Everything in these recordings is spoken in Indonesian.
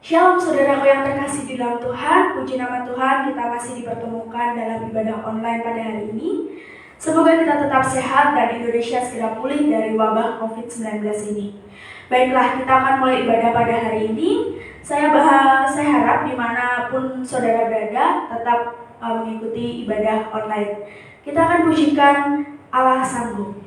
Shalom saudaraku yang terkasih di dalam Tuhan, puji nama Tuhan, kita masih dipertemukan dalam ibadah online pada hari ini. Semoga kita tetap sehat dan Indonesia segera pulih dari wabah COVID-19 ini. Baiklah, kita akan mulai ibadah pada hari ini. Saya harap dimanapun saudara berada, tetap mengikuti ibadah online. Kita akan pujikan Allah Sanggup.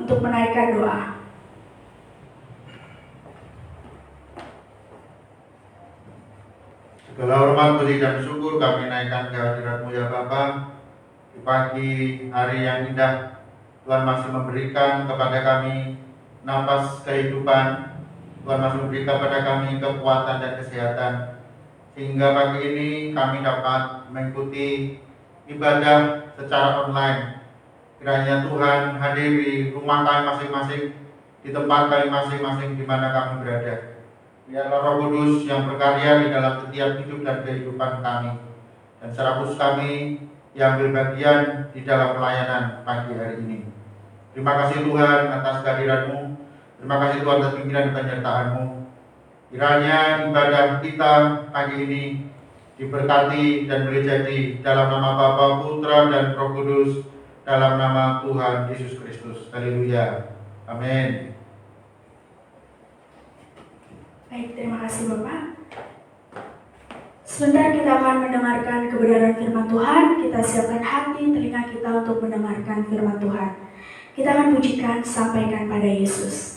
Untuk menaikkan doa. Segala hormat, puji dan syukur kami naikkan ke hadirat-Mu ya Bapa. Di pagi hari yang indah, Tuhan masih memberikan kepada kami napas kehidupan. Tuhan masih memberikan kepada kami kekuatan dan kesehatan, sehingga pagi ini kami dapat mengikuti ibadah secara online. Kiranya Tuhan hadir di rumah kami masing-masing, di tempat kami masing-masing di mana kami berada. Biarlah Roh Kudus yang berkarya di dalam setiap hidup dan kehidupan kami, dan secara khusus kami yang berbagian di dalam pelayanan pagi hari ini. Terima kasih Tuhan atas kehadiran-Mu. Terima kasih Tuhan atas pimpinan dan penyertaan-Mu. Kiranya ibadah kita pagi ini diberkati dan boleh jadi dalam nama Bapa, Putra, dan Roh Kudus, dalam nama Tuhan Yesus Kristus. Haleluya. Amin. Baik, terima kasih Bapak. Sebentar kita akan mendengarkan kebenaran firman Tuhan. Kita siapkan hati, telinga kita untuk mendengarkan firman Tuhan. Kita akan pujikan, sampaikan pada Yesus.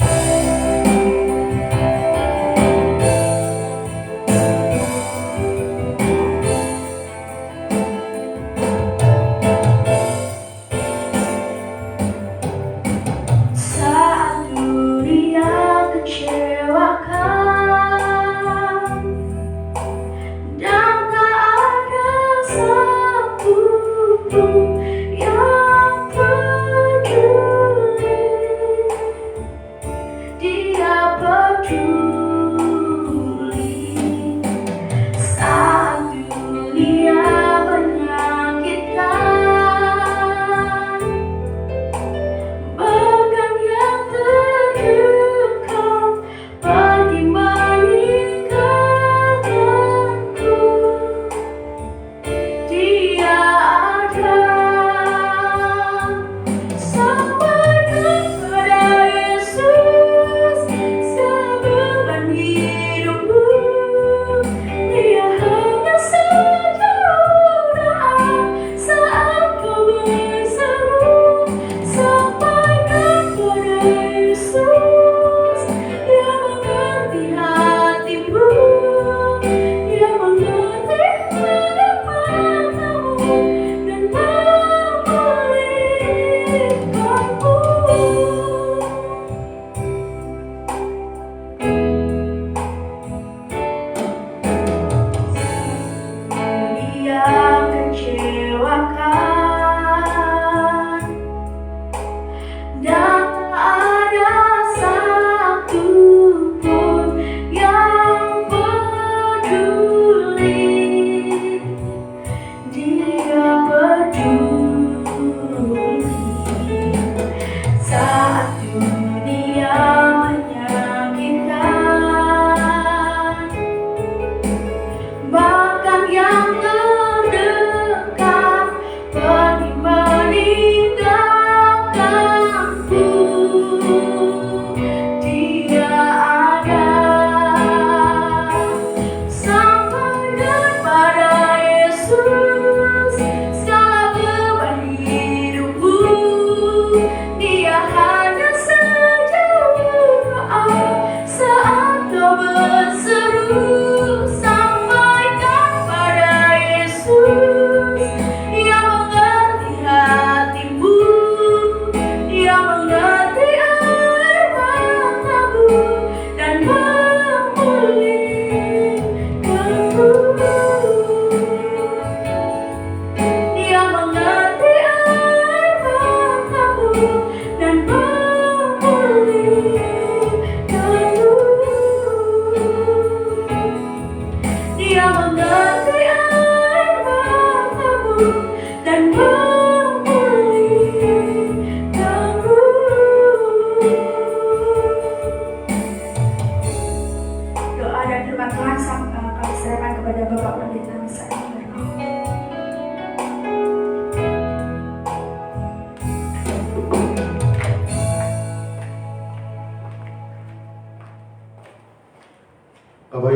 Dia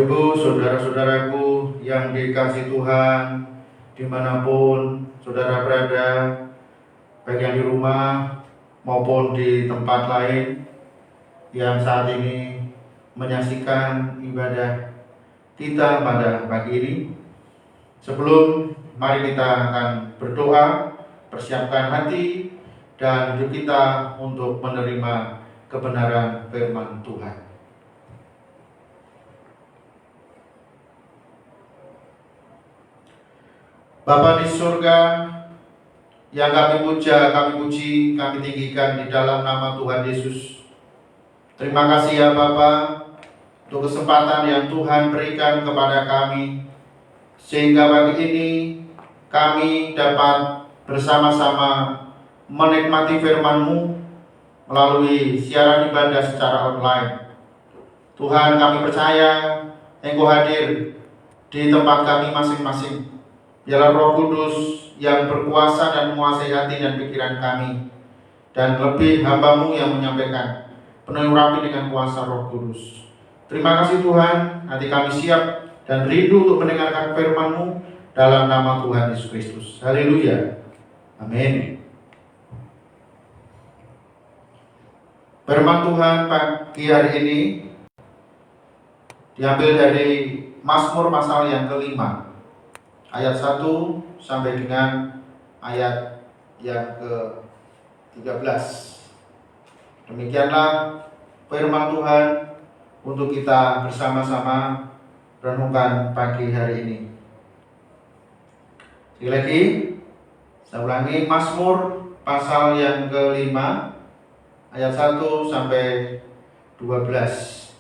Ibu, saudara-saudaraku yang dikasihi Tuhan, dimanapun saudara berada, baik yang di rumah maupun di tempat lain yang saat ini menyaksikan ibadah kita pada pagi ini. Sebelum, mari kita akan berdoa, persiapkan hati dan hidup kita untuk menerima kebenaran firman Tuhan. Bapa di surga, yang kami puja, kami puji, kami tinggikan di dalam nama Tuhan Yesus. Terima kasih ya Bapa untuk kesempatan yang Tuhan berikan kepada kami, sehingga pagi ini kami dapat bersama-sama menikmati firman-Mu melalui siaran ibadah secara online. Tuhan, kami percaya Engkau hadir di tempat kami masing-masing. Biarlah Roh Kudus yang berkuasa dan menguasai hati dan pikiran kami, dan lebih hamba-Mu yang menyampaikan, penuhi rapi dengan kuasa Roh Kudus. Terima kasih Tuhan, hati kami siap dan rindu untuk mendengarkan firman-Mu dalam nama Tuhan Yesus Kristus. Haleluya. Amin. Firman Tuhan pagi hari ini diambil dari Mazmur pasal yang kelima, ayat 1 sampai dengan ayat yang ke-13. Demikianlah firman Tuhan untuk kita bersama-sama renungkan pagi hari ini. Sekali lagi, saya ulangi, Mazmur pasal yang kelima, ayat 1 sampai 12.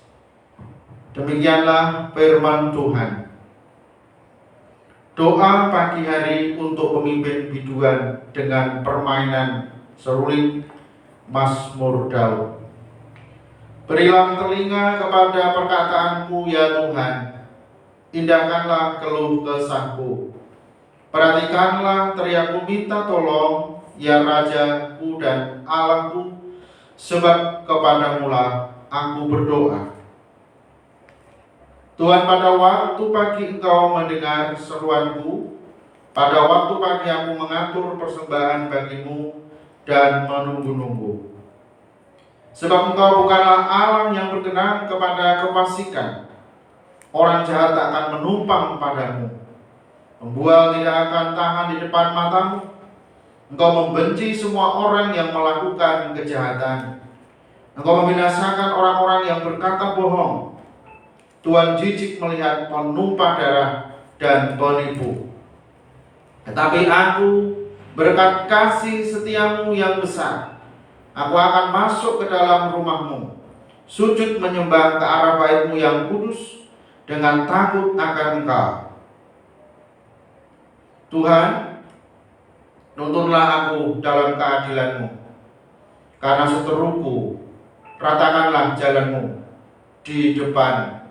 Demikianlah firman Tuhan. Doa pagi hari untuk pemimpin biduan dengan permainan seruling, Mazmur Daud. Berilah telinga kepada perkataanku ya Tuhan, indahkanlah keluh kesahku. Perhatikanlah teriakku minta tolong, ya Rajaku dan Allahku, sebab kepadamu-lah aku berdoa. Tuhan, pada waktu pagi Engkau mendengar seruanku, pada waktu pagi aku mengatur persembahan bagimu dan menunggu-nunggu. Sebab Engkau bukanlah Allah yang berkenan kepada kefasikan. Orang jahat tak akan menumpang padamu. Pembual tidak akan tahan di depan matamu. Engkau membenci semua orang yang melakukan kejahatan. Engkau membinasakan orang-orang yang berkata bohong. Tuhan jijik melihat penumpah darah dan penipu. Tetapi aku, berkat kasih setiamu yang besar, aku akan masuk ke dalam rumahmu, sujud menyembah ke arah bait-Mu yang kudus, dengan takut akan Engkau. Tuhan, tuntunlah aku dalam keadilan-Mu, karena seteruku, ratakanlah jalan-Mu di depanku.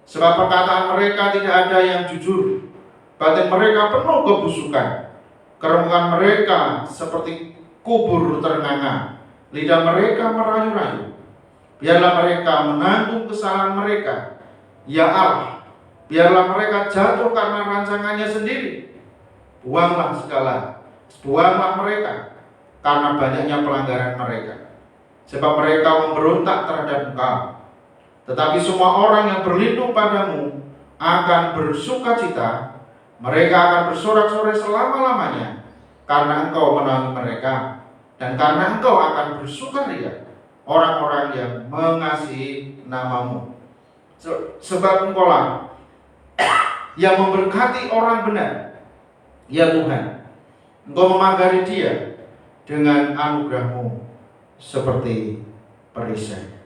Sebab perkataan mereka tidak ada yang jujur, batin mereka penuh kebusukan, keremukan mereka seperti kubur ternganga, lidah mereka merayu-rayu. Biarlah mereka menanggung kesalahan mereka, ya Allah. Biarlah mereka jatuh karena rancangannya sendiri. Buanglah mereka karena banyaknya pelanggaran mereka. Sebab mereka memberontak terhadap Engkau. Tetapi semua orang yang berlindung padamu akan bersukacita. Mereka akan bersorak-sorai selama-lamanya, karena Engkau menaungi mereka, dan karena Engkau akan bersukaria orang-orang yang mengasihi nama-Mu. Sebab Engkau-lah yang memberkati orang benar, ya Tuhan. Engkau memagari dia dengan anugerah-Mu seperti perisai.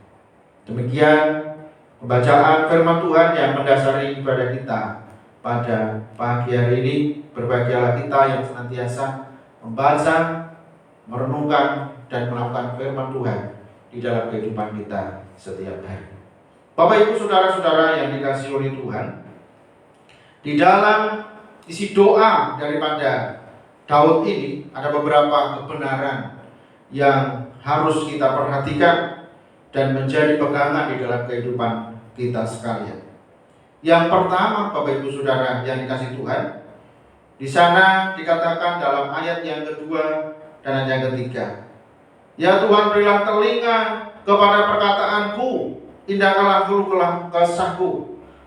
Demikian pembacaan firman Tuhan yang mendasari ibadah kita pada pagi hari ini. Berbahagialah kita yang senantiasa membaca, merenungkan, dan melakukan firman Tuhan di dalam kehidupan kita setiap hari. Bapak Ibu Saudara-saudara yang dikasihi oleh Tuhan, di dalam isi doa daripada Daud ini ada beberapa kebenaran yang harus kita perhatikan, dan menjadi pegangan di dalam kehidupan kita sekalian. Yang pertama, Bapak Ibu Saudara yang dikasihi Tuhan, di sana dikatakan dalam ayat yang kedua dan ayat yang ketiga, ya Tuhan, berilah telinga kepada perkataanku, indahkanlah keluh kesahku,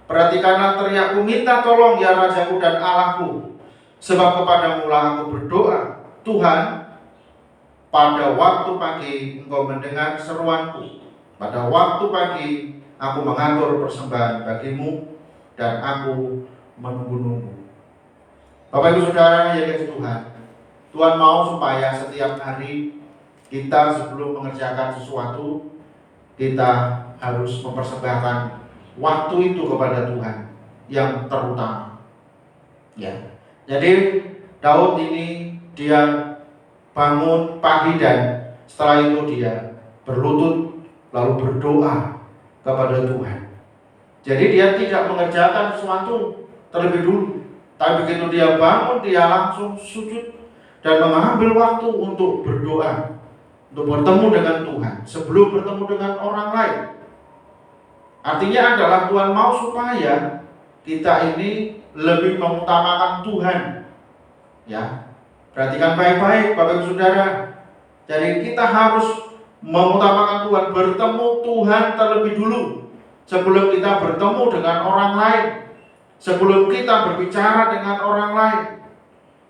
perhatikanlah teriakku, minta tolong ya Rajaku dan Allahku, sebab kepadamu lah aku berdoa. Tuhan, pada waktu pagi Engkau mendengar seruanku, pada waktu pagi aku mengatur persembahan bagimu, dan aku menunggu-nunggu. Bapak Ibu Saudara yang dikasihi Tuhan, Tuhan mau supaya setiap hari kita sebelum mengerjakan sesuatu, kita harus mempersembahkan waktu itu kepada Tuhan yang terutama. Ya. Jadi Daud ini dia bangun pagi dan setelah itu dia berlutut lalu berdoa kepada Tuhan. Jadi dia tidak mengerjakan sesuatu terlebih dulu, tapi begitu dia bangun dia langsung sujud dan mengambil waktu untuk berdoa, untuk bertemu dengan Tuhan sebelum bertemu dengan orang lain. Artinya adalah Tuhan mau supaya kita ini lebih mengutamakan Tuhan. Ya, perhatikan baik-baik Bapak Ibu Saudara. Jadi kita harus mengutamakan Tuhan, bertemu Tuhan terlebih dulu sebelum kita bertemu dengan orang lain, sebelum kita berbicara dengan orang lain.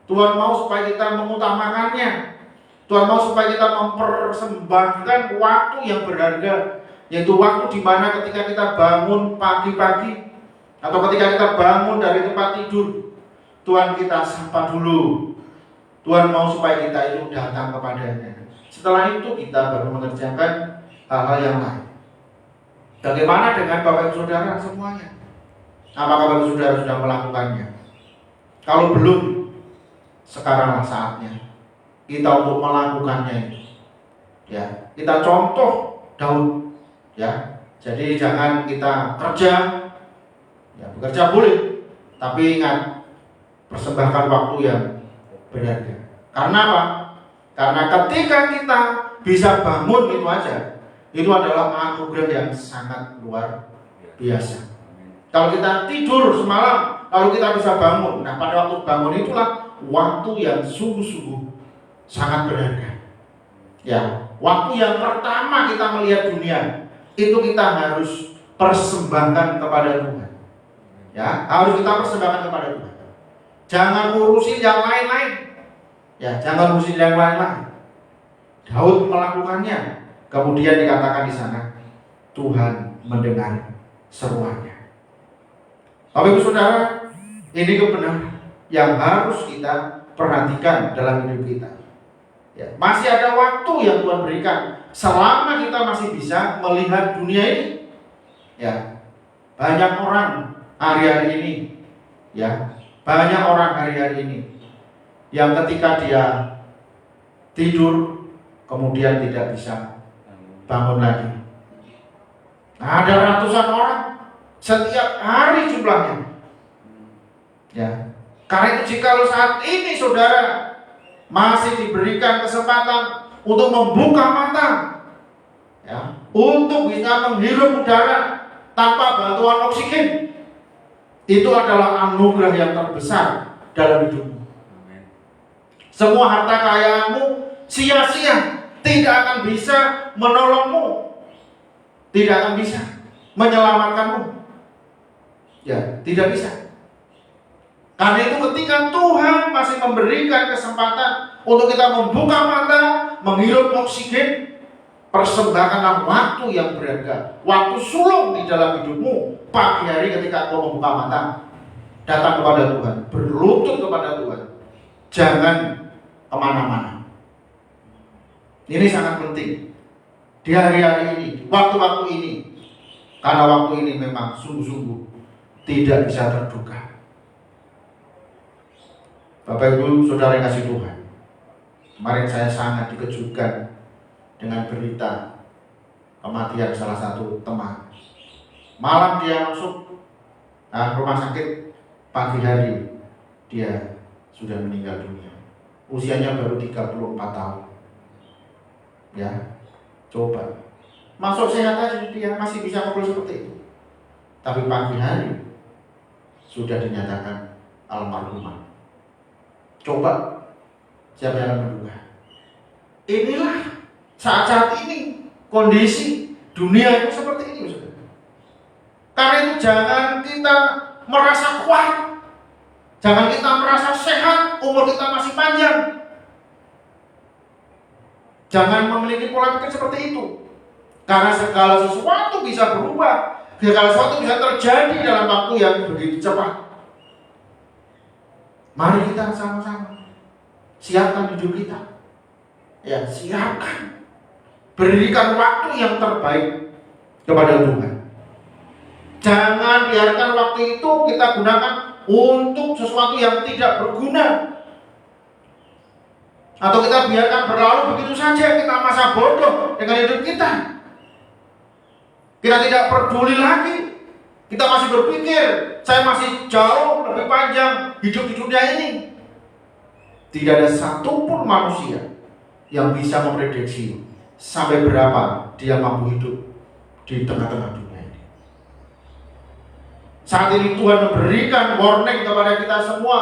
Tuhan mau supaya kita mengutamakannya. Tuhan mau supaya kita mempersembahkan waktu yang berharga, yaitu waktu di mana ketika kita bangun pagi-pagi atau ketika kita bangun dari tempat tidur, Tuhan kita sapa dulu. Tuhan mau supaya kita itu datang kepadanya. Setelah itu kita baru mengerjakan hal-hal yang lain. Bagaimana dengan Bapak Ibu Saudara semuanya? Apakah Bapak Ibu Saudara sudah melakukannya? Kalau belum, sekaranglah saatnya kita untuk melakukannya itu. Ya, kita contoh Daud. Ya, jadi jangan kita kerja. Ya, bekerja boleh, tapi ingat persembahkan waktu yang berharga. Karena apa? Karena ketika kita bisa bangun itu aja, itu adalah anugerah yang sangat luar biasa. Kalau kita tidur semalam, lalu kita bisa bangun. Nah, pada waktu bangun itulah waktu yang sungguh-sungguh sangat berharga. Ya, waktu yang pertama kita melihat dunia, itu kita harus persembahkan kepada Tuhan. Ya, harus kita persembahkan kepada Tuhan. Jangan urusin yang lain-lain. Ya, jangan urusin yang lain-lain. Daud melakukannya. Kemudian dikatakan di sana, Tuhan mendengar seruannya. Bapak Ibu Saudara, ini kebenaran yang harus kita perhatikan dalam hidup kita. Ya, masih ada waktu yang Tuhan berikan selama kita masih bisa melihat dunia ini. Ya, banyak orang hari-hari ini, ya, banyak orang hari-hari ini yang ketika dia tidur kemudian tidak bisa bangun lagi. Nah, ada ratusan orang setiap hari jumlahnya. Ya, karena itu jika saat ini saudara masih diberikan kesempatan untuk membuka mata, ya, untuk bisa menghirup udara tanpa bantuan oksigen, itu adalah anugerah yang terbesar dalam hidupmu. Semua harta kekayaanmu sia-sia, tidak akan bisa menolongmu, tidak akan bisa menyelamatkanmu. Ya, tidak bisa. Karena itu ketika Tuhan masih memberikan kesempatan untuk kita membuka mata, menghirup oksigen, persembahkanlah waktu yang berharga, waktu sulung di dalam hidupmu. Pagi hari ketika kau membuka mata, datang kepada Tuhan, berlutut kepada Tuhan. Jangan kemana-mana. Ini sangat penting di hari-hari ini, waktu-waktu ini. Karena waktu ini memang sungguh-sungguh tidak bisa terduga. Bapak Ibu Saudara yang kasih Tuhan, kemarin saya sangat dikejutkan dengan berita kematian salah satu teman. Malam dia masuk rumah sakit, pagi hari dia sudah meninggal dunia. Usianya baru 34 tahun. Ya, coba masuk sehat aja dia masih bisa ngobrol seperti itu. Tapi pagi hari sudah dinyatakan almarhumah. Coba siapa yang menduga? Inilah saat-saat ini kondisi dunia itu seperti ini, saudara. Karena itu jangan kita merasa kuat, jangan kita merasa sehat, umur kita masih panjang. Jangan memiliki pola pikir seperti itu. Karena segala sesuatu bisa berubah, segala sesuatu bisa terjadi dalam waktu yang begitu cepat. Mari kita sama-sama siapkan hidup kita. Ya, siapkan. Berikan waktu yang terbaik kepada Tuhan. Jangan biarkan waktu itu kita gunakan untuk sesuatu yang tidak berguna. Atau kita biarkan berlalu begitu saja, kita masa bodoh dengan hidup kita. Kita tidak peduli lagi. Kita masih berpikir, saya masih jauh lebih panjang hidup di dunia ini. Tidak ada satupun manusia yang bisa memprediksi sampai berapa dia mampu hidup di tengah-tengah dunia ini. Saat ini Tuhan memberikan warning kepada kita semua.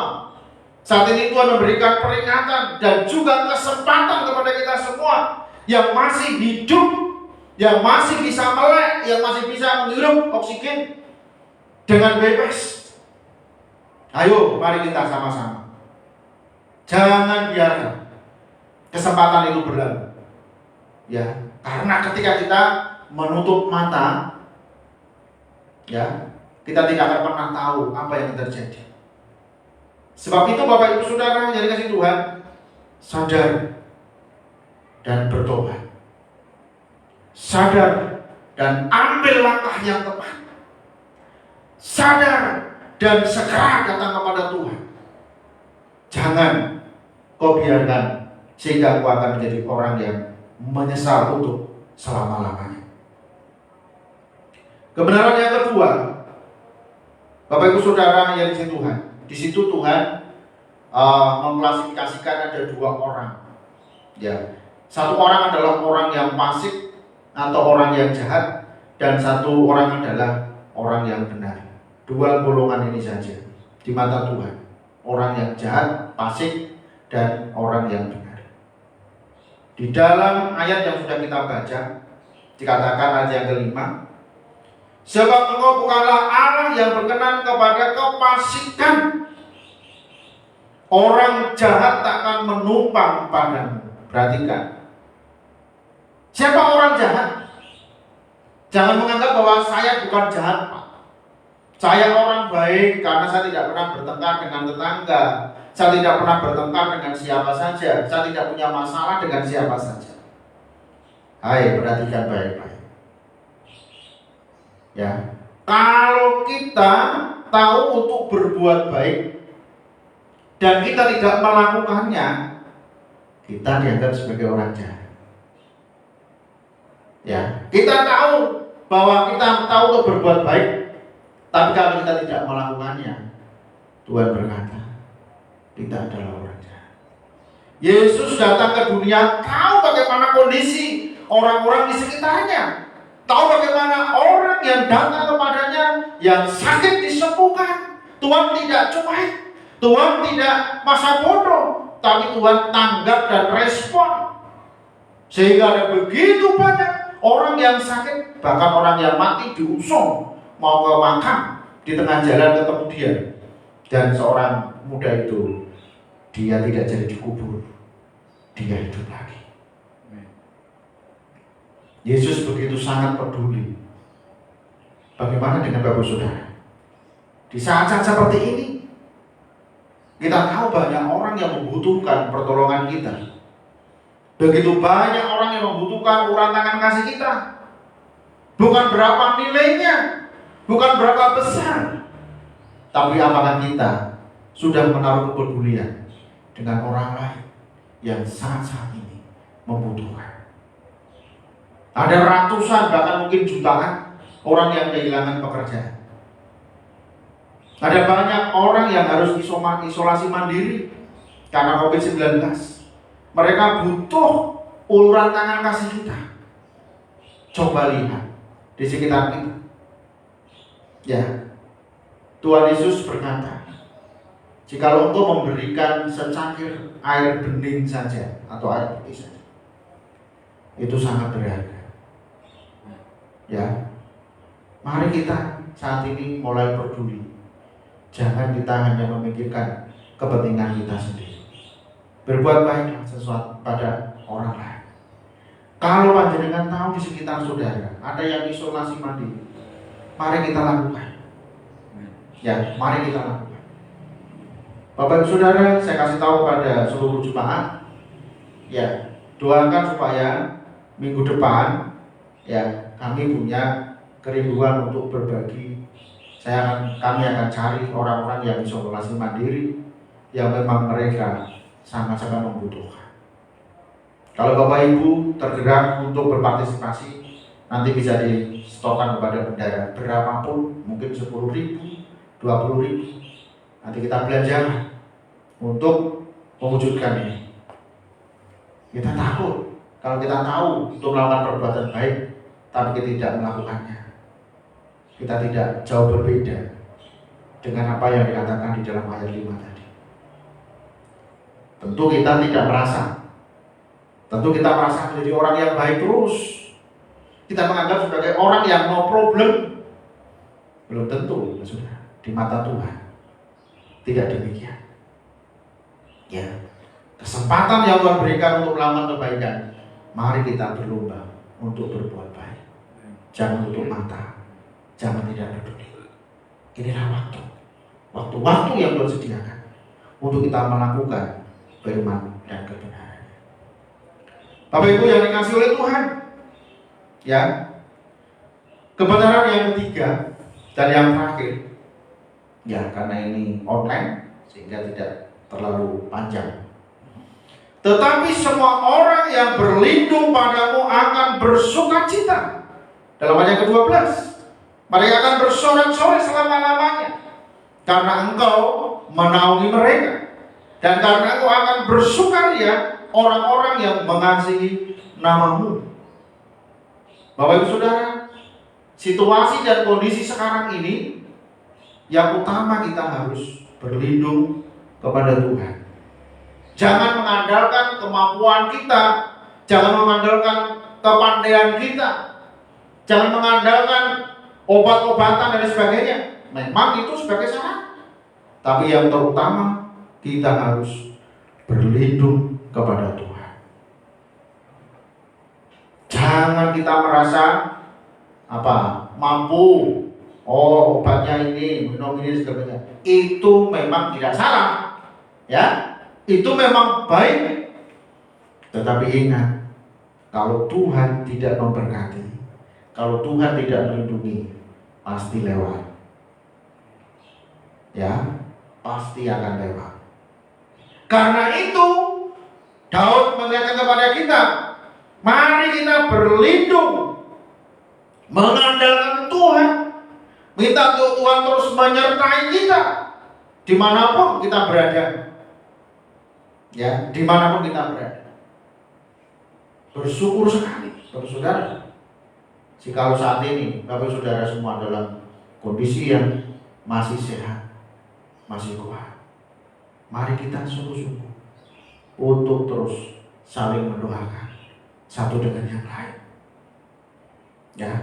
Saat ini Tuhan memberikan peringatan dan juga kesempatan kepada kita semua yang masih hidup, yang masih bisa melek, yang masih bisa menghirup oksigen dengan bebas. Ayo, mari kita sama-sama. Jangan biarkan kesempatan itu berlalu. Ya, karena ketika kita menutup mata, ya, kita tidak akan pernah tahu apa yang terjadi. Sebab itu Bapak Ibu Saudara yang dikasihi Tuhan, sadar dan bertobat. Sadar dan ambil langkah yang tepat. Sadar dan segera datang kepada Tuhan. Jangan kau biarkan sehingga kau akan menjadi orang yang menyesal untuk selama-lamanya. Kebenaran yang kedua, Bapak Ibu Saudara yang dikasihi Tuhan, di situ Tuhan mengklasifikasikan ada dua orang. Ya, satu orang adalah orang yang fasik atau orang yang jahat, dan satu orang adalah orang yang benar. Dua golongan ini saja di mata Tuhan. Orang yang jahat, fasik, dan orang yang benar. Di dalam ayat yang sudah kita baca, dikatakan ayat yang kelima, sebab engkau bukanlah Allah yang berkenan kepada kefasikan. Orang jahat takkan menumpang padamu. Perhatikan. Siapa orang jahat? Jangan menganggap bahwa saya bukan jahat, Pak. Saya orang baik karena saya tidak pernah bertengkar dengan tetangga. Saya tidak pernah bertengkar dengan siapa saja. Saya tidak punya masalah dengan siapa saja. Hai, perhatikan baik-baik. Ya, kalau kita tahu untuk berbuat baik dan kita tidak melakukannya, kita dianggap sebagai orang jahat. Ya, kita tahu bahwa kita tahu untuk berbuat baik, tapi kalau kita tidak melakukannya, Tuhan berkata, kita adalah orang jahat. Yesus datang ke dunia, tahu bagaimana kondisi orang-orang di sekitarnya, tahu bagaimana orang yang datang kepadanya yang sakit disembuhkan. Tuhan tidak cuek, Tuhan tidak masa bodoh, tapi Tuhan tanggap dan respon. Sehingga ada begitu banyak orang yang sakit, bahkan orang yang mati diusung mau ke makam, di tengah jalan ketemu dia, dan seorang muda itu dia tidak jadi dikubur, dia hidup lagi. Yesus begitu sangat peduli. Bagaimana dengan Bapak Saudara? Di saat-saat seperti ini, kita tahu banyak orang yang membutuhkan pertolongan kita. Begitu banyak orang yang membutuhkan uluran tangan kasih kita. Bukan berapa nilainya, bukan berapa besar, tapi apakah kita sudah menaruh kepedulian dengan orang lain yang saat-saat ini membutuhkan. Ada ratusan, bahkan mungkin jutaan orang yang kehilangan pekerjaan. Ada banyak orang yang harus isolasi mandiri karena COVID-19. Mereka butuh uluran tangan kasih kita. Coba lihat di sekitar kita. Ya, Tuhan Yesus berkata, jikalau engkau memberikan secangkir air bening saja atau air putih saja, itu sangat berharga. Ya, mari kita saat ini mulai peduli. Jangan kita hanya memikirkan kepentingan kita sendiri. Berbuat baiklah sesuatu pada orang lain. Kalau panjenengan tahu di sekitar saudara ada yang isolasi mandiri, mari kita lakukan. Ya, mari kita lakukan. Bapak Ibu Saudara, saya kasih tahu pada seluruh jemaat, ya, doakan supaya minggu depan, ya, kami punya kerinduan untuk berbagi. Kami akan cari orang-orang yang isolasi mandiri, yang memang mereka sangat-sangat membutuhkan. Kalau Bapak Ibu tergerak untuk berpartisipasi, nanti bisa disetorkan kepada bendara berapapun, mungkin 10.000, 20.000. Nanti kita belajar untuk mewujudkan ini. Kita takut kalau kita tahu untuk melakukan perbuatan baik, tapi kita tidak melakukannya. Kita tidak jauh berbeda dengan apa yang dikatakan di dalam ayat 5 tadi. Tentu kita tidak merasa. Tentu kita merasa menjadi orang yang baik terus. Kita menganggap sebagai orang yang no problem. Belum tentu, sudah di mata Tuhan. Tidak demikian. Ya, kesempatan yang Tuhan berikan untuk melakukan kebaikan, mari kita berlomba untuk berbuat baik. Jangan tutup mata, jangan tidak peduli. Inilah waktu yang Tuhan sediakan untuk kita melakukan firman dan kebenaran. Bapak Ibu yang dikasihi oleh Tuhan, ya, kebenaran yang ketiga dan yang terakhir, ya, karena ini online sehingga tidak terlalu panjang. Tetapi semua orang yang berlindung padamu akan bersukacita. Dalam ayat ke-12, mereka akan bersorak-sorai selama-lamanya, karena engkau menaungi mereka, dan karena engkau akan bersukaria orang-orang yang mengasihi namamu. Bapak Ibu Saudara, situasi dan kondisi sekarang ini, yang utama kita harus berlindung kepada Tuhan. Jangan mengandalkan kemampuan kita, jangan mengandalkan kepandaian kita, jangan mengandalkan obat-obatan dan sebagainya. Memang itu sebagai syarat, tapi yang terutama kita harus berlindung kepada Tuhan. Jangan kita merasa mampu. Oh, obatnya ini, minum ini sebagainya. Itu memang tidak salah, ya. Itu memang baik. Tetapi ingat, kalau Tuhan tidak memberkati, kalau Tuhan tidak melindungi, pasti lewat. Ya, pasti akan lewat. Karena itu Daud mengatakan kepada kita, mari kita berlindung, mengandalkan Tuhan, minta Tuhan terus menyertai kita dimanapun kita berada. Ya, dimanapun kita berada. Bersyukur sekali, saudara. Jikalau saat ini Bapak Saudara semua dalam kondisi yang masih sehat, masih kuat, mari kita sungguh-sungguh untuk terus saling mendoakan satu dengan yang lain. Ya,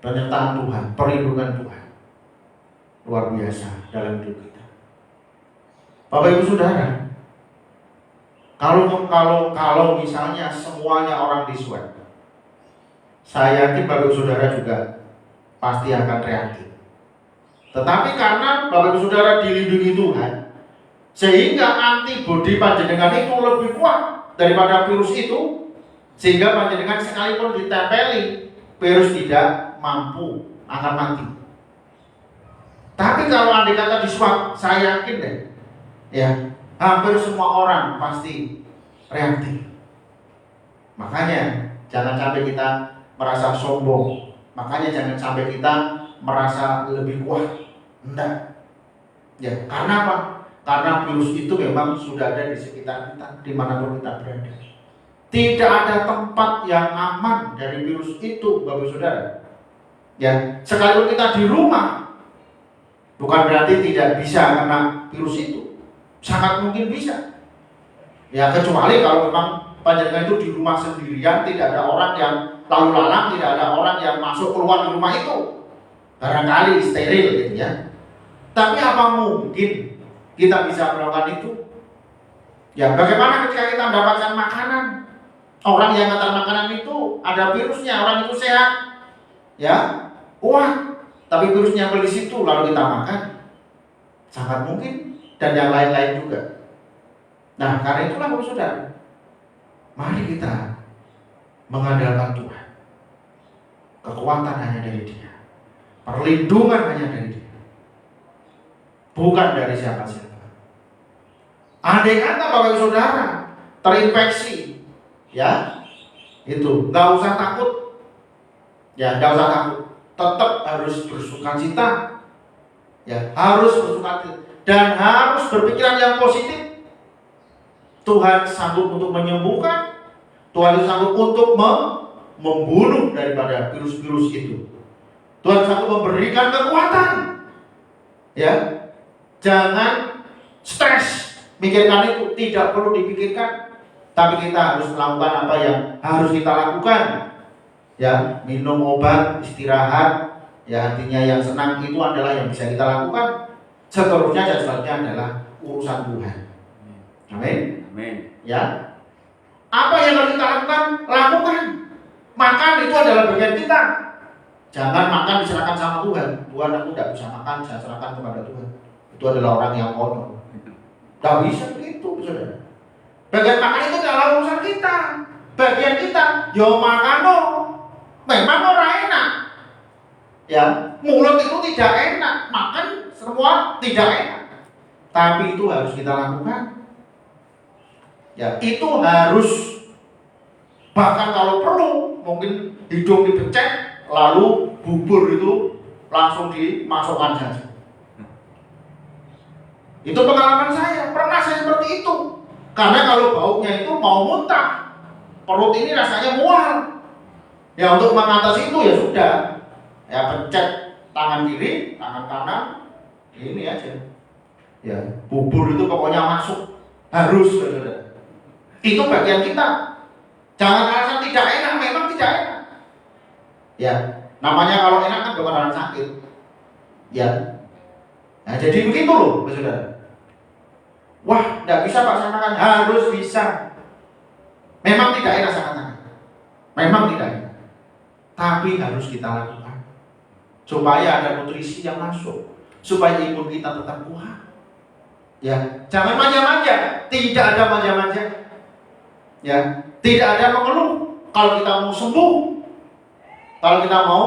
penyertaan Tuhan, perlindungan Tuhan luar biasa dalam hidup kita. Bapak Ibu Saudara, kalau misalnya semuanya orang di swab, saya yakin Bapak Ibu Saudara juga pasti akan reaktif. Tetapi karena Bapak Ibu Saudara dilindungi Tuhan, sehingga antibodi panjenengan itu lebih kuat daripada virus itu, sehingga panjenengan sekalipun ditempeli, virus tidak mampu, akan mati. Tapi kalau andai kata di swab, saya yakin deh, ya, hampir semua orang pasti reaktif. Makanya jangan sampai kita merasa sombong. Makanya jangan sampai kita merasa lebih kuat. Enggak. Ya, karena apa? Karena virus itu memang sudah ada di sekitar kita, dimanapun kita berada. Tidak ada tempat yang aman dari virus itu, Bapak Saudara. Ya, sekalipun kita di rumah, bukan berarti tidak bisa kena virus itu. Sangat mungkin bisa. Ya, kecuali kalau memang panjenengan itu di rumah sendirian, tidak ada orang yang lalu lalang, tidak ada orang yang masuk keluar di rumah itu. Barangkali steril gitu ya. Tapi apa mungkin kita bisa melakukan itu? Ya, bagaimana ketika kita mendapatkan makanan? Orang yang ngantar makanan itu ada virusnya, orang itu sehat. Ya, kuat. Tapi virusnya di situ lalu kita makan. Sangat mungkin, dan yang lain-lain juga. Nah, karena itulah Bapak Saudara, mari kita mengandalkan Tuhan. Kekuatan hanya dari Dia, perlindungan hanya dari Dia, bukan dari siapa-siapa. Andai kata Bapak Saudara terinfeksi, ya, itu nggak usah takut, ya, nggak usah takut. Tetap harus bersukacita, ya, harus bersukacita dan harus berpikiran yang positif. Tuhan sanggup untuk menyembuhkan, Tuhan sanggup untuk membunuh daripada virus-virus itu. Tuhan sanggup memberikan kekuatan. Ya, jangan stres, mikirkan itu, tidak perlu dipikirkan. Tapi kita harus melakukan apa yang harus kita lakukan. Ya, minum obat, istirahat. Ya, artinya yang senang itu adalah yang bisa kita lakukan. Seterusnya dan selanjutnya adalah urusan Tuhan. Amin. Amin. Ya, apa yang harus kita lakukan? Lakukan. Makan itu adalah bagian kita. Jangan makan diserahkan sama Tuhan. Tuhan, aku tidak bisa makan, saya serahkan kepada Tuhan. Itu adalah orang yang konyol. Tidak bisa begitu, saudara. Bagian makan itu adalah urusan kita. Bagian kita, yo makan loh. Memang orang enak. Ya, mulut itu tidak enak, makan semua tidak enak. Tapi itu harus kita lakukan. Ya, itu harus, bahkan kalau perlu mungkin hidung dibecek, lalu bubur itu langsung dimasukkan saja. Itu pengalaman saya, pernah saya seperti itu. Karena kalau baunya itu mau muntah, perut ini rasanya mual. Ya, untuk mengatasi itu ya sudah, ya pencet tangan kiri, tangan kanan, ini aja. Ya, bubur itu pokoknya masuk, harus, saudara. Itu bagian kita. Jangan alasan tidak enak, memang tidak enak. Ya, namanya kalau enak kan bukan orang sakit. Ya. Nah, jadi begitu loh, saudara. Wah, tidak bisa Pak Sanakan, harus bisa. Memang tidak enak sangat-sangat. Memang tidak enak. Tapi harus kita lakukan. Supaya ada nutrisi yang masuk, supaya imun kita tetap kuat. Ya, jangan manja-manja. Tidak ada manja-manja. Ya, tidak ada mengeluh. Kalau kita mau sembuh, kalau kita mau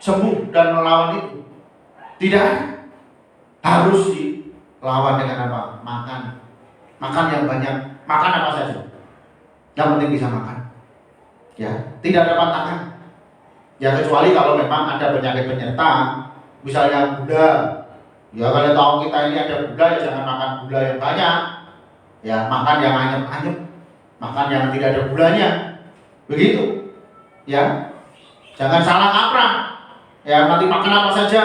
sembuh dan melawan itu, tidak ada. Harus dilawan dengan apa? Makan. Makan yang banyak. Makan apa saja. Yang penting bisa makan. Ya, tidak ada pantangan. Ya, kecuali kalau memang ada penyakit penyerta, misalnya gula. Ya, kalau tahu kita ini ada gula, ya jangan makan gula yang banyak. Ya, makan yang anyep-anyep. Makan yang tidak ada gulanya. Begitu. Ya. Jangan salah kaprah. Ya, nanti makan apa saja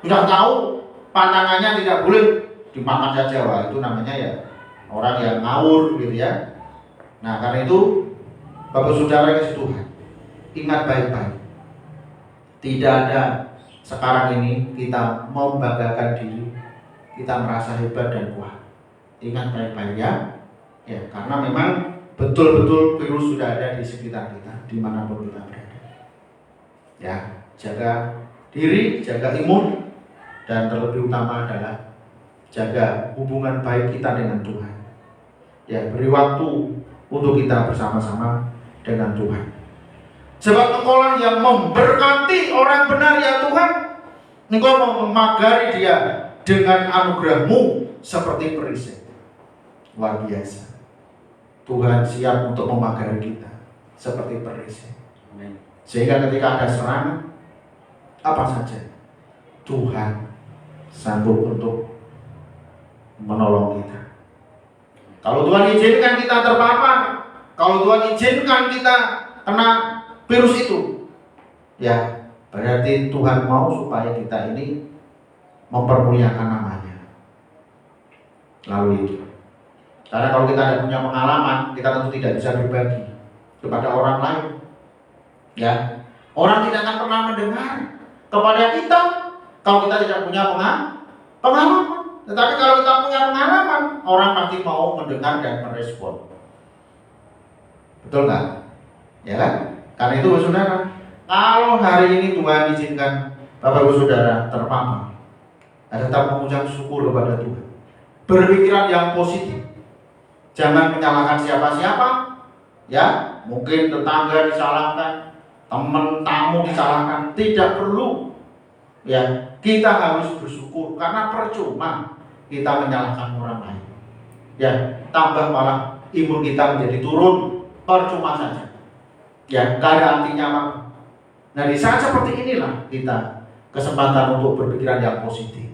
sudah tahu pantangannya tidak boleh dimakan saja. Wah, itu namanya ya orang yang ngawur gitu ya. Nah, karena itu Bapak Saudara kasih Tuhan, ingat baik-baik. Tidak ada sekarang ini kita membanggakan diri, kita merasa hebat dan kuat. Ingat baik-baik ya. Ya, karena memang betul-betul virus sudah ada di sekitar kita, dimanapun kita berada. Ya, jaga diri, jaga imun, dan terlebih utama adalah jaga hubungan baik kita dengan Tuhan. Ya, beri waktu untuk kita bersama-sama dengan Tuhan. Sebab Engkaulah yang memberkati orang benar ya Tuhan. Engkau memagari dia dengan anugerah-Mu seperti perisai. Luar biasa. Tuhan siap untuk memagari kita seperti perisai. Amin. Sehingga ketika ada serangan apa saja, Tuhan sanggup untuk menolong kita. Kalau Tuhan izinkan kita terpapar, Kalau Tuhan izinkan kita kena virus itu, ya berarti Tuhan mau supaya kita ini mempermuliakan namanya. Lalu itu. Karena kalau kita tidak punya pengalaman, kita tentu tidak bisa berbagi kepada orang lain. Ya, orang tidak akan pernah mendengar kepada kita kalau kita tidak punya pengalaman. Tetapi kalau kita punya pengalaman, orang pasti mau mendengar dan merespon. Betul nggak? Ya kan? Karena itu saudara, kalau hari ini Tuhan izinkan Bapak Ibu Saudara terpapar, tetap mengucap syukur kepada Tuhan. Berpikiran yang positif. Jangan menyalahkan siapa-siapa. Ya, mungkin tetangga disalahkan, teman tamu disalahkan, tidak perlu. Ya, kita harus bersyukur karena percuma kita menyalahkan orang lain. Ya, tambah malah imun kita menjadi turun, percuma saja. Ya, gak ada artinya apa. Nah, di saat seperti inilah kita kesempatan untuk berpikiran yang positif.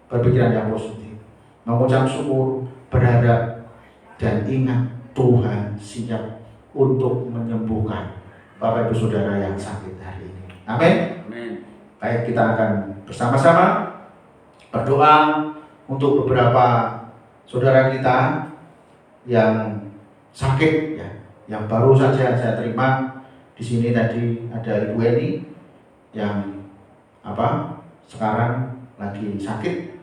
Berpikiran yang positif. Mengucap syukur, berharap, dan ingat Tuhan siap untuk menyembuhkan Bapak Ibu Saudara yang sakit hari ini. Amin. Amin. Baik, kita akan bersama-sama berdoa untuk beberapa saudara kita yang sakit, ya, yang baru saja saya terima di sini tadi ada Ibu Eni yang sekarang lagi sakit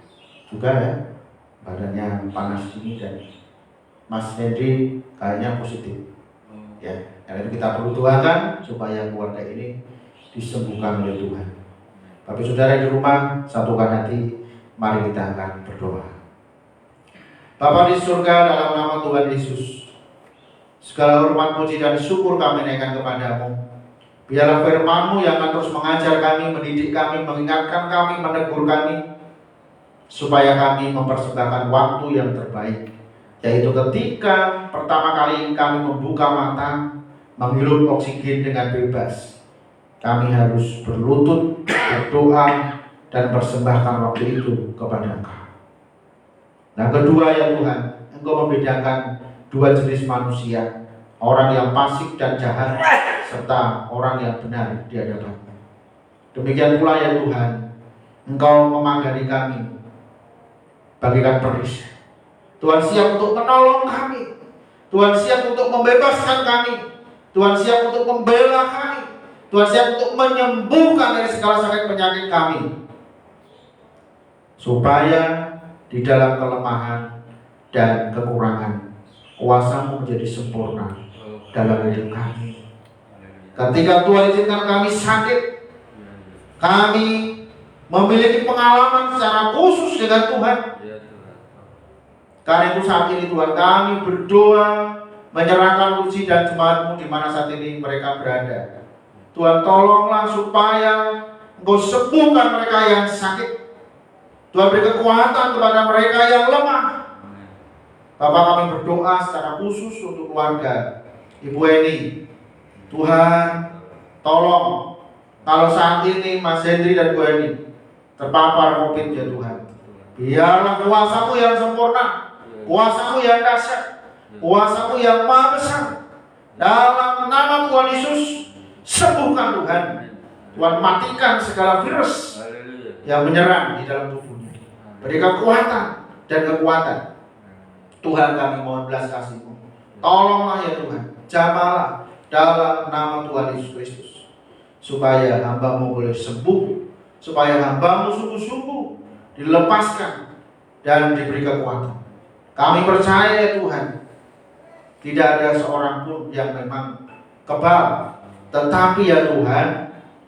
juga, ya, badannya panas ini, dan Mas Henry kayaknya positif, ya. Karena itu kita perlu doakan supaya keluarga ini disembuhkan oleh Tuhan. Bapak Saudara di rumah, satukan hati, mari kita akan berdoa. Bapa di surga, dalam nama Tuhan Yesus, segala hormat, puji dan syukur kami naikkan kepadamu. Biarlah firman-Mu yang akan terus mengajar kami, mendidik kami, mengingatkan kami, menegur kami, supaya kami mempersembahkan waktu yang terbaik, yaitu ketika pertama kali kami membuka mata, menghirup oksigen dengan bebas. Kami harus berlutut, berdoa, dan persembahkan waktu itu kepada Engkau. Nah, kedua, ya Tuhan, Engkau membedakan dua jenis manusia, orang yang fasik dan jahat, serta orang yang benar di hadapan-Mu. Demikian pula, ya Tuhan, Engkau memagari kami bagikan perisai. Tuhan siap untuk menolong kami. Tuhan siap untuk membebaskan kami. Tuhan siap untuk membela kami. Tuhan siap untuk menyembuhkan dari segala sakit penyakit kami. Supaya di dalam kelemahan dan kekurangan, kuasa-Mu menjadi sempurna dalam hidup kami. Ketika Tuhan izinkan kami sakit, kami memiliki pengalaman secara khusus dengan Tuhan. Karena itu saat ini Tuhan, kami berdoa menyerahkan Lucy dan jemaat-Mu di mana saat ini mereka berada. Tuhan, tolonglah supaya Engkau sembuhkan mereka yang sakit. Tuhan, beri kekuatan kepada mereka yang lemah. Bapak, kami berdoa secara khusus untuk keluarga Ibu Eni. Tuhan, tolong kalau saat ini Mas Hendri dan Bu Eni terpapar COVID, ya Tuhan, biarlah kuasa-Mu yang sempurna, kuasa-Mu yang dahsyat, kuasa-Mu yang maha besar, dalam nama Tuhan Yesus, sembuhkan Tuhan. Tuhan, matikan segala virus yang menyerang di dalam tubuhnya. Beri kekuatan dan kekuatan. Tuhan, kami mohon belas kasih-Mu. Tolonglah ya Tuhan, jamalah dalam nama Tuhan Yesus Kristus, supaya hamba-Mu boleh sembuh, supaya hamba-Mu sungguh-sungguh dilepaskan dan diberi kekuatan. Kami percaya ya Tuhan, tidak ada seorang pun yang memang kebal, tetapi ya Tuhan,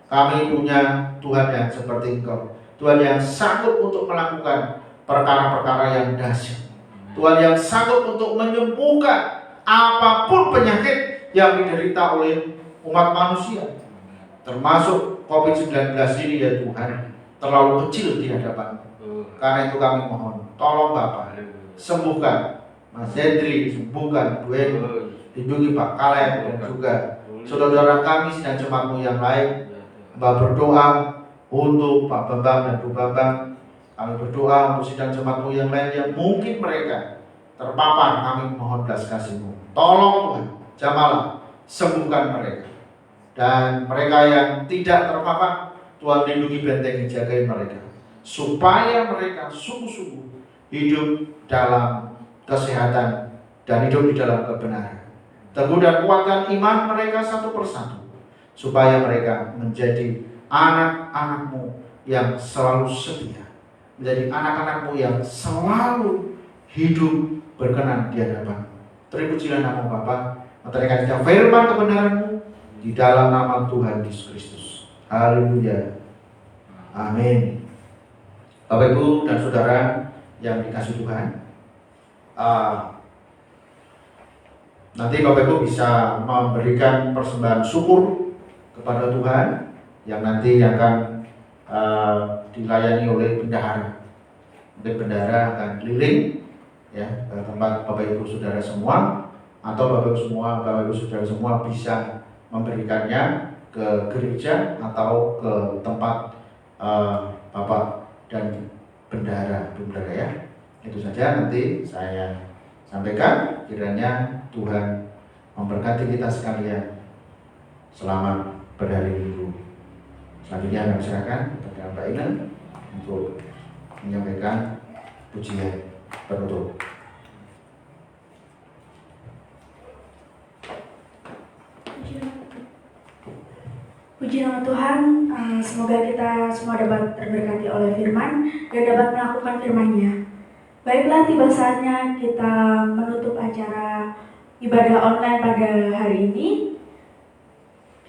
kami punya Tuhan yang seperti Engkau, Tuhan yang sanggup untuk melakukan perkara-perkara yang dahsyat, Tuhan yang sanggup untuk menyembuhkan apapun penyakit yang diderita oleh umat manusia, termasuk COVID-19 ini ya Tuhan, terlalu kecil di hadapan. Karena itu kami mohon, tolong Bapak, sembuhkan Mas Hendri, sembuhkan Bu Eni, lindungi Pak Kaleb dan juga saudara-saudara kami dan jemaat-Mu yang lain. Mbak berdoa untuk Pak Bambang dan Bu Bambang. Kami berdoa untuk sidang jemaat-Mu yang lain yang mungkin mereka terpapar. Kami mohon belas kasih-Mu. Tolong Tuhan, Jamalah, sembuhkan mereka. Dan mereka yang tidak terpapar, Tuhan lindungi, bentengi, jagai mereka, supaya mereka sungguh-sungguh hidup dalam kesehatan dan hidup di dalam kebenaran. Teguh dan kuatkan iman mereka satu persatu, supaya mereka menjadi anak-anak-Mu yang selalu setia, menjadi anak-anak-Mu yang selalu hidup berkenan di hadapan. Terpujilah nama Bapa, menaikkan kita firman kebenaran-Mu di dalam nama Tuhan Yesus Kristus. Haleluya. Amin. Bapak, Ibu, dan Saudara yang dikasihi Tuhan, nanti Bapak Ibu bisa memberikan persembahan syukur kepada Tuhan yang nanti akan dilayani oleh bendahara. Mungkin bendahara akan keliling ya ke tempat Bapak Ibu Saudara semua, atau Bapak Ibu Saudara semua bisa memberikannya ke gereja atau ke tempat Bapak dan bendahara ya. Itu saja nanti saya sampaikan. Kiranya Tuhan memberkati kita sekalian. Selamat berhari Minggu. Selanjutnya kami serahkan kepada Mbak Ina untuk menyampaikan pujian penutup. Puji nama Tuhan, semoga kita semua dapat terberkati oleh firman dan dapat melakukan firman-Nya. Baiklah, tiba saatnya kita menutup acara ibadah online pada hari ini.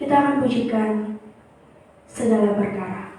Kita akan pujikan segala perkara.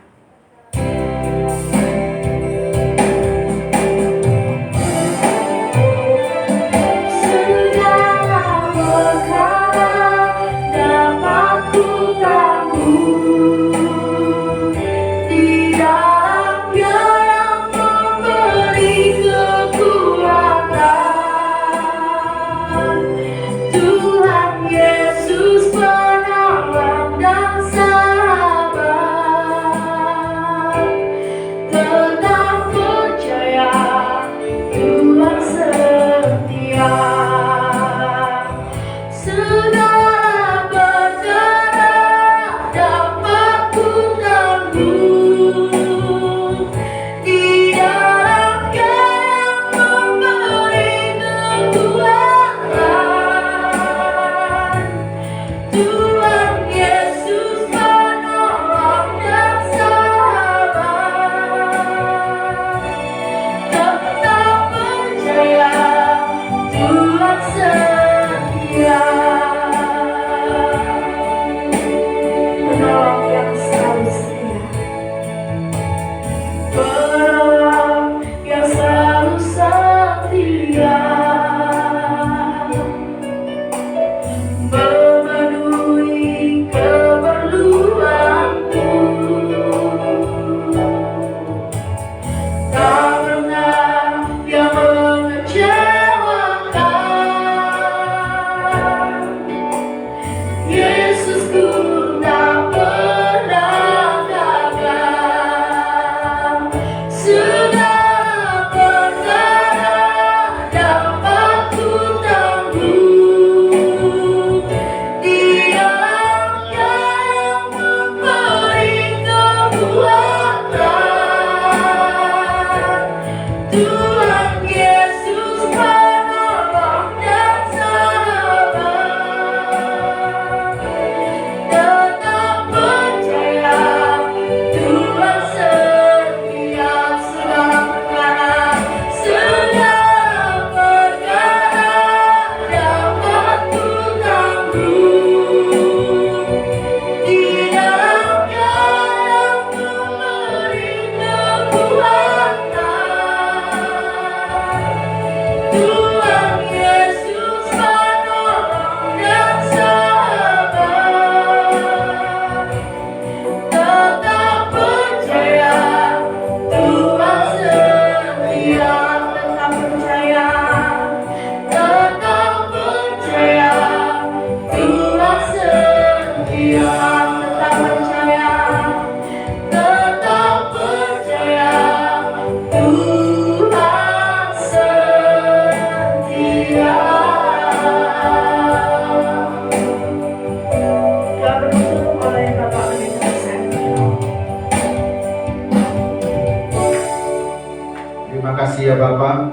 Bapa,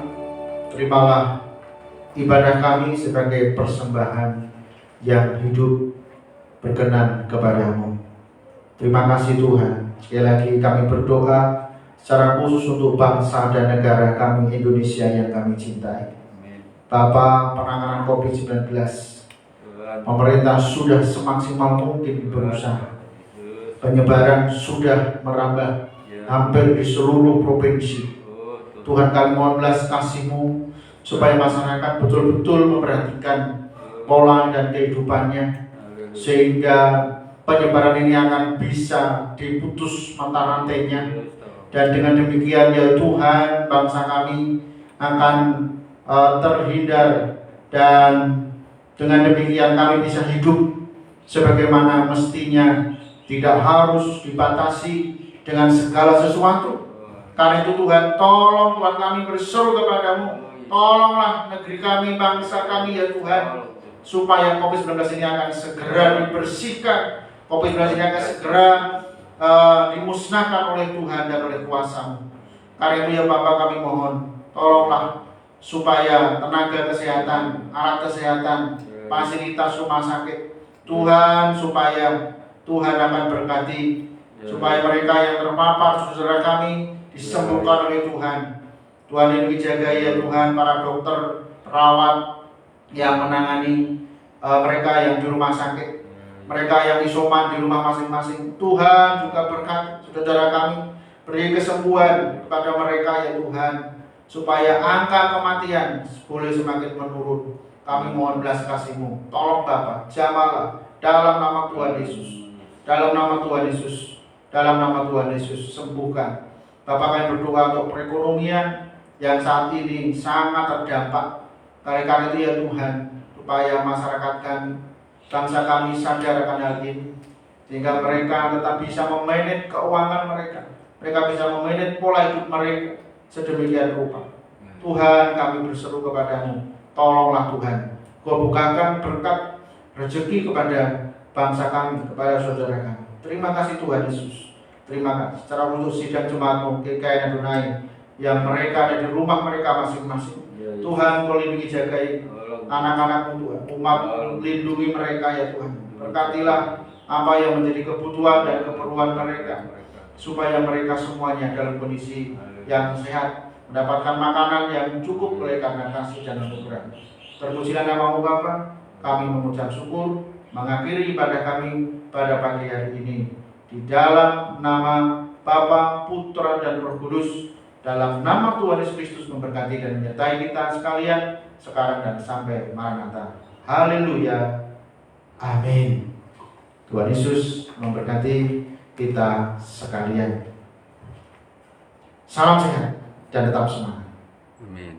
terimalah ibadah kami sebagai persembahan yang hidup berkenan kepadamu. Terima kasih Tuhan. Sekali lagi kami berdoa secara khusus untuk bangsa dan negara kami Indonesia yang kami cintai. Bapa, penanganan COVID-19, pemerintah sudah semaksimal mungkin berusaha. Penyebaran sudah merambah hampir di seluruh provinsi. Tuhan, kami mohon belas kasih-Mu supaya masyarakat betul-betul memperhatikan pola dan kehidupannya, sehingga penyebaran ini akan bisa diputus mata rantainya. Dan dengan demikian ya Tuhan, bangsa kami akan terhindar, dan dengan demikian kami bisa hidup sebagaimana mestinya, tidak harus dibatasi dengan segala sesuatu. Karena itu Tuhan, tolong Tuhan, kami berseru kepadamu, tolonglah negeri kami, bangsa kami ya Tuhan, supaya COVID-19 ini akan segera dibersihkan, COVID-19 ini akan segera dimusnahkan oleh Tuhan dan oleh kuasa-Mu. Karena itu ya Bapa, kami mohon, tolonglah supaya tenaga kesehatan, alat kesehatan, fasilitas rumah sakit, Tuhan, supaya Tuhan akan berkati, supaya mereka yang terpapar, saudara kami, disembuhkan oleh Tuhan. Tuhan yang dijaga ya Tuhan, para dokter, perawat yang menangani mereka yang di rumah sakit, mereka yang isoman di rumah masing-masing. Tuhan juga berkat saudara kami, beri kesembuhan kepada mereka ya Tuhan, supaya angka kematian boleh semakin menurun. Kami mohon belas kasih-Mu, tolong Bapa, jamalah dalam nama Tuhan Yesus, dalam nama Tuhan Yesus, dalam nama Tuhan Yesus, sembuhkan. Bapak, kami berdoa untuk perekonomian yang saat ini sangat terdampak. Karena itu ya Tuhan, supaya masyarakat kami, bangsa kami sadar akan hal ini, sehingga mereka tetap bisa memanage keuangan mereka, mereka bisa memanage pola hidup mereka sedemikian rupa. Tuhan, kami berseru kepadamu, tolonglah Tuhan, Kau bukakan berkat rezeki kepada bangsa kami, kepada saudara kami. Terima kasih Tuhan Yesus. Terima kasih secara khusus sidang jemaat-Mu GKI Adonai yang mereka ada di rumah mereka masing-masing. Tuhan, Kau lindungi, jagai anak-anak-Mu Tuhan, umat, lindungi mereka ya Tuhan. Berkatilah apa yang menjadi kebutuhan dan keperluan mereka, supaya mereka semuanya dalam kondisi yang sehat, mendapatkan makanan yang cukup oleh karena kasih dan anugerah. Terpujilah nama-Mu Bapa, kami mengucap syukur, mengakhiri ibadah kami pada pagi hari ini. Di dalam nama Bapa, Putra dan Roh Kudus, dalam nama Tuhan Yesus Kristus memberkati dan menyertai kita sekalian sekarang dan sampai Maranatha. Haleluya. Amin. Tuhan Yesus memberkati kita sekalian. Salam sehat dan tetap semangat. Amin.